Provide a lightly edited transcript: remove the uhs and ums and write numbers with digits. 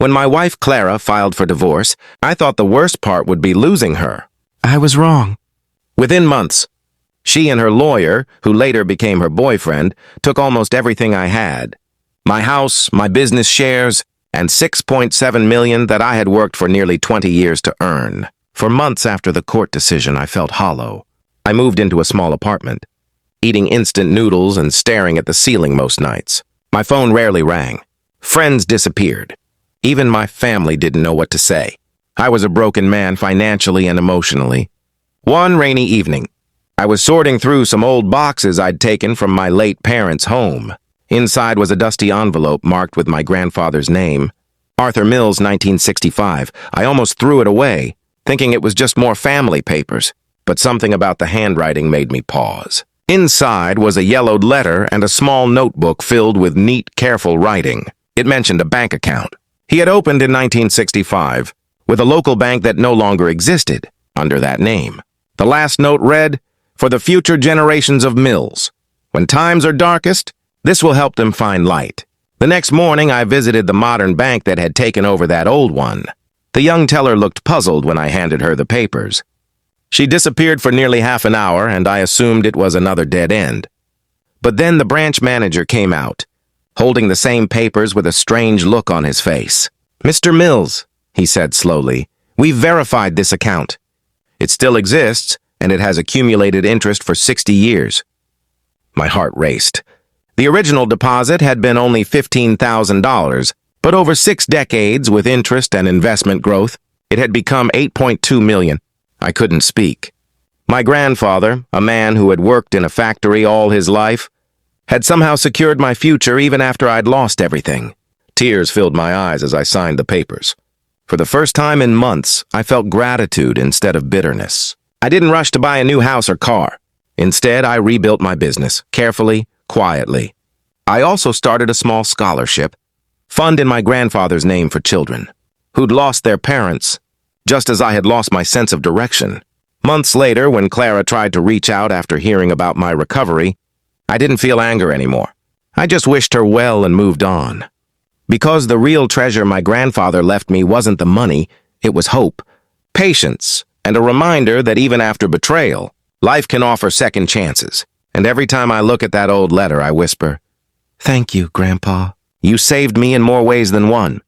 When my wife Clara filed for divorce, I thought the worst part would be losing her. I was wrong. Within months, she and her lawyer, who later became her boyfriend, took almost everything I had. My house, my business shares, and $6.7 million that I had worked for nearly 20 years to earn. For months after the court decision, I felt hollow. I moved into a small apartment, eating instant noodles and staring at the ceiling most nights. My phone rarely rang. Friends disappeared. Even my family didn't know what to say. I was a broken man financially and emotionally. One rainy evening, I was sorting through some old boxes I'd taken from my late parents' home. Inside was a dusty envelope marked with my grandfather's name, Arthur Mills, 1965. I almost threw it away, thinking it was just more family papers, but something about the handwriting made me pause. Inside was a yellowed letter and a small notebook filled with neat, careful writing. It mentioned a bank account he had opened in 1965 with a local bank that no longer existed under that name. The last note read, "For the future generations of Mills. When times are darkest, this will help them find light." The next morning, I visited the modern bank that had taken over that old one. The young teller looked puzzled when I handed her the papers. She disappeared for nearly half an hour, and I assumed it was another dead end. But then the branch manager came out, holding the same papers with a strange look on his face. "Mr. Mills," he said slowly, "we've verified this account. It still exists, and it has accumulated interest for 60 years. My heart raced. The original deposit had been only $15,000, but over 6 decades with interest and investment growth, it had become $8.2 million. I couldn't speak. My grandfather, a man who had worked in a factory all his life, had somehow secured my future even after I'd lost everything. Tears filled my eyes as I signed the papers. For the first time in months, I felt gratitude instead of bitterness. I didn't rush to buy a new house or car. Instead, I rebuilt my business, carefully, quietly. I also started a small scholarship, fund in my grandfather's name for children, who'd lost their parents, just as I had lost my sense of direction. Months later, when Clara tried to reach out after hearing about my recovery, I didn't feel anger anymore. I just wished her well and moved on. Because the real treasure my grandfather left me wasn't the money, it was hope, patience, and a reminder that even after betrayal, life can offer second chances. And every time I look at that old letter, I whisper, "Thank you, Grandpa. You saved me in more ways than one."